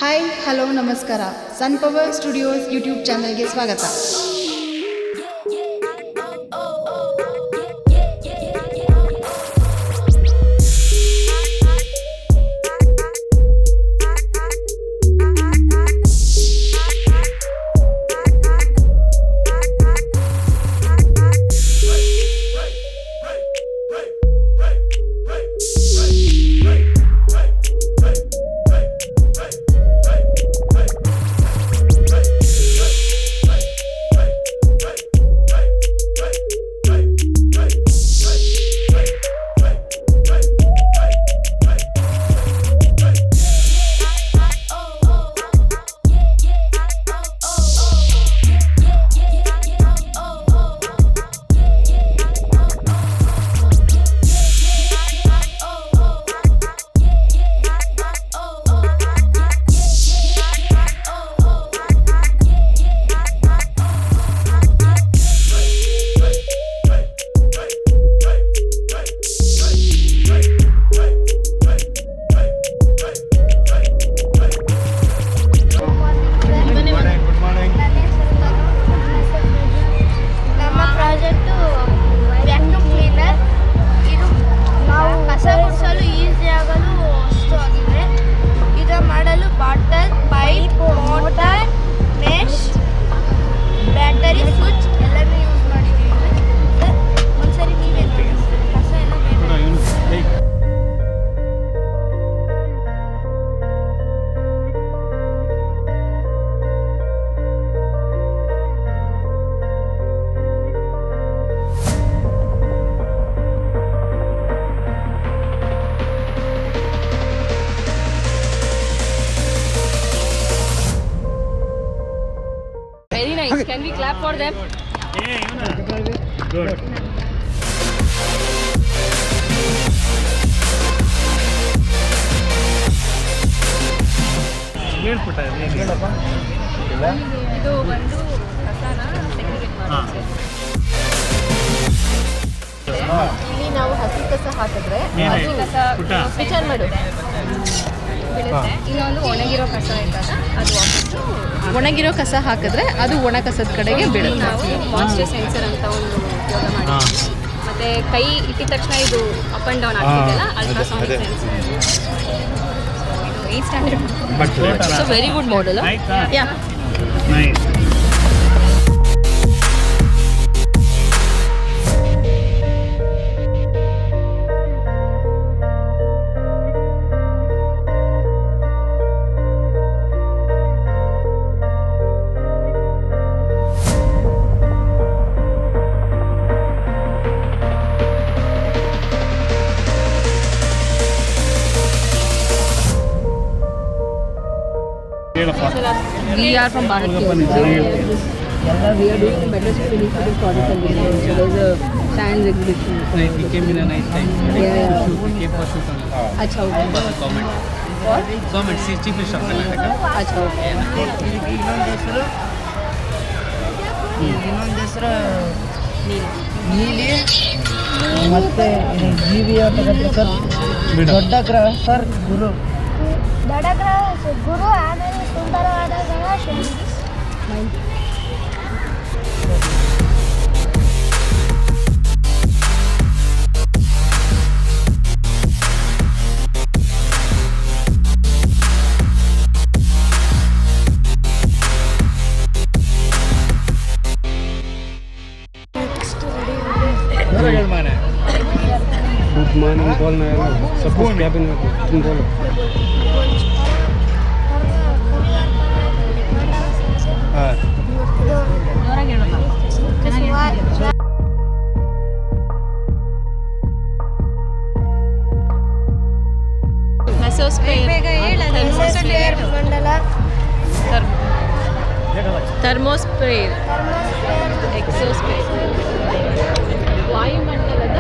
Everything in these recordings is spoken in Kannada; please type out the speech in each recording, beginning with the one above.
ಹಾಯ್ ಹಲೋ ನಮಸ್ಕಾರ. ಸನ್ ಪವರ್ ಸ್ಟುಡಿಯೋಸ್ ಯೂಟ್ಯೂಬ್ ಚಾನಲ್ಗೆ ಸ್ವಾಗತ. Very nice. Can we clap for them? Good. ಇದು ಒಂದು ಕಸನ ಸೆಗ್ರಿಗೇಟ್ ಮಾಡೋದು. ಇಲ್ಲಿ ನಾವು ಹಸಿ ಕಸ ಹಾಕಿದ್ರೆ ಹಸಿ ಕಸ ಕಿಚನ್ ಮಾಡು ಬೀಳುತ್ತೆ. ಇನ್ನೊಂದು ಒಣಗಿರೋ ಕಸ ಇರ್ತದೆ ಅದು ವಾಪಸ್ಸು ಒಣಗಿರೋ ಕಸ ಹಾಕಿದ್ರೆ ಅದು ಒಣ ಕಸದ ಕಡೆಗೆ ಬೀಳುತ್ತೆ. ನಾವು ಮಾಯ್ಶ್ಚರ್ ಸೆನ್ಸರ್ ಅಂತ ಒಂದು ಉಪಯೋಗ ಮಾಡಿ ಮತ್ತೆ ಕೈ ಇಟ್ಟಿದ ತಕ್ಷಣ ಇದು ಅಪ್ ಅಂಡ್ ಡೌನ್ ಆಗ್ತಿದೆಯಲ್ಲ ultrasonic sensor. 8th standard. So very good model. Yeah. Nice. We are from Bharat Care. We are doing better initiative project and so there's a science exhibition. We came in a nice time. Yeah. We came for shoot only. Acha okay. For the comment. What? Comment, Chief Minister of Karnataka. Acha okay. ಇನ್ನೊಂದು ಹೆಸರು ನೀಲಿ ಮತ್ತೆ ಜೀವಿ ಅಂತಕ್ಕಂಥ ಸರ್ ದೊಡ್ಡ ಗ್ರಹ ಸರ್ ಗುರು ದೊಡ್ಡ ಗ್ರಹ ಗುರು ಆಮೇಲೆ ಸುಂದರವಾದ ಗ್ರಹ ಶನಿ. Good morning, बोलना है ना. सबको कैबिन में तुम बोलो. हाँ. ಥರ್ಮೋಸ್ಪೇರ್ ಎಕ್ಸೋಸ್ಪೇರ್ ವಾಯುಮಂಡಲದ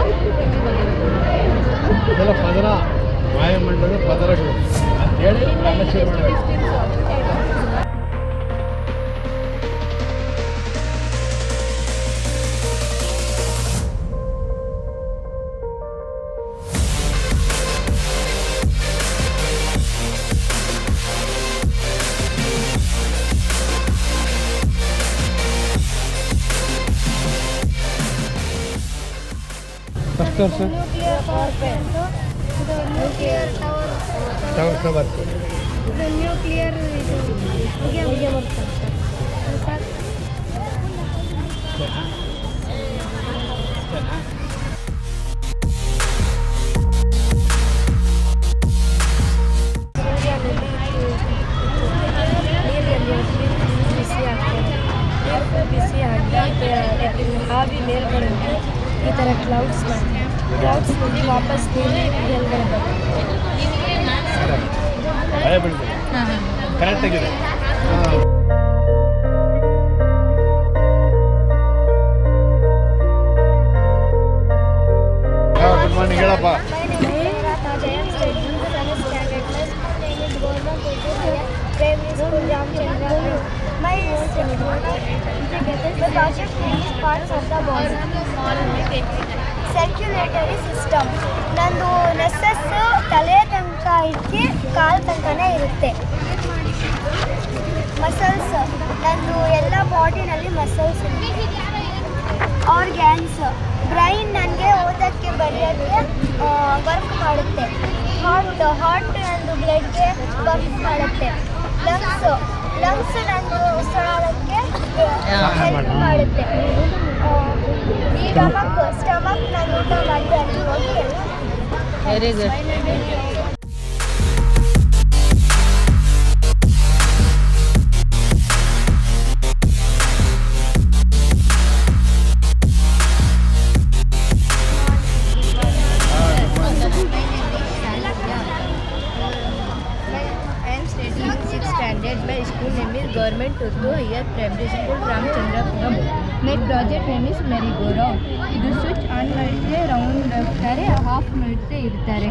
ಇದೆಲ್ಲ ಪದರ ವಾಯುಮಂಡಲದ ಪದರಗಳು ಹೇಳಿ ಆಲೋಚನೆ ಮಾಡಬೇಕು. ತೋರಿಸು ನ್ಯೂಕ್ಲಿಯರ್ ಪವರ್ ಪ್ಲಾಂಟ್, ಇದು ನ್ಯೂಕ್ಲಿಯರ್ ಟವರ್ ಕವರ್. ಇದು ನ್ಯೂಕ್ಲಿಯರ್ ಇದು ಹೊಗೆ ಬರ್ತದೆ ಸರ್. ಬಿಸಿ ಆಗಿ ಆವಿ ಮೇಲ್ಗಡೆ ಈ ಥರ ಕ್ಲೌಡ್ಸ್ ಕ್ಲೌಡ್ಸ್ ವಾಪಸ್ ಮೇಲ್ಗಡೆ ಭಯ ಬೀಳ್ತದೆ. ಕರೆಕ್ಟಾಗಿದೆ. ಗುಡ್ ಮಾರ್ನಿಂಗ್ ಹೇಳಪ್ಪ. My project name is parts of the body. Circulatory system. ನಂದು ನೆಸಸ್ ತಲೆ ತನಕ ಇಟ್ಟು ಕಾಲು ತನಕನೇ ಇರುತ್ತೆ. ಮಸಲ್ಸ್ ನಂದು ಎಲ್ಲ ಬಾಡಿನಲ್ಲಿ ಮಸಲ್ಸ್. ಆರ್ಗ್ಯಾನ್ಸ್ ಬ್ರೈನ್ ನನಗೆ ಓದೋಕ್ಕೆ ಬರೆಯೋಕ್ಕೆ ವರ್ಕ್ ಮಾಡುತ್ತೆ. ಹಾರ್ಟ್ ನಂದು ಬ್ಲಡ್ಗೆ ವರ್ಕ್ ಮಾಡುತ್ತೆ. ಲಂಗ್ಸ್ ನಂದು ಉಸಿರಾಡೋಕ್ಕೆ ಹೆಲ್ಪ್ ಮಾಡುತ್ತೆ. ಸ್ಟಮಕ್ ನಾನು ಊಟ ಮಾಡಿ ಅಲ್ಲಿ ಹೋಗಿ very good. My school name is Government Urdu Higher Primary School, Ramchandrapuram. My project name is Merry Go Round. ಇದು ಸ್ವಿಚ್ ಆನ್ ಮಾಡಿದ್ರೆ ರೌಂಡ್ ಹೋಗ್ತಾರೆ, ಹಾಫ್ ಮಾಡಿದ್ರೆ ಇರ್ತಾರೆ.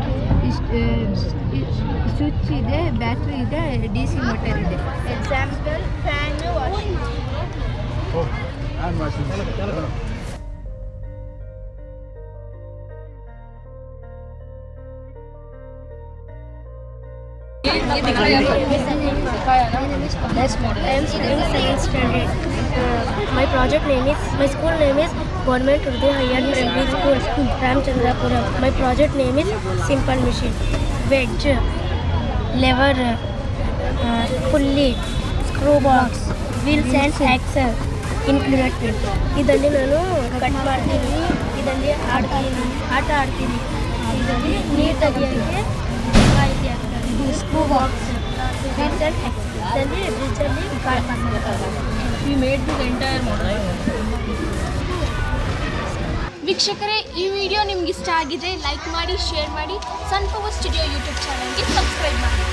ಸ್ವಿಚ್ ಇದೆ, ಬ್ಯಾಟ್ರಿ ಇದೆ, DC ಮೋಟರ್ ಇದೆ. Example fan, washing I am studying 7th standard. My project name is, my school name is Government Urdu Higher Primary School, Ramchandrapuram. My project name is Simple Machine. Wedge, lever, pulley, screw box, wheels and axle included. ಇದರಲ್ಲಿ ನಾನು ಕಟ್ ಮಾಡ್ತೀನಿ, ಇದರಲ್ಲಿ ಆಟ ಆಡ್ತೀನಿ, ಇದರಲ್ಲಿ ನೀರು ತೆಗಿಯೋಕ್ಕೆ screw box, wheels and axle. ಇದರಲ್ಲಿ ಬ್ರಿಡ್ಜಲ್ಲಿ ಕಾರ್ ಮಾಡ್ತಾರೆ. We made this entire model. ವೀಕ್ಷಕರೇ, ಈ ವಿಡಿಯೋ ನಿಮ್ಗೆ ಇಷ್ಟ ಆಗಿದ್ರೆ ಲೈಕ್ ಮಾಡಿ, ಶೇರ್ ಮಾಡಿ, ಸನ್ ಪವರ್ ಸ್ಟುಡಿಯೋ ಯೂಟ್ಯೂಬ್ ಚಾನಲ್ಗೆ ಸಬ್ಸ್ಕ್ರೈಬ್ ಮಾಡಿ.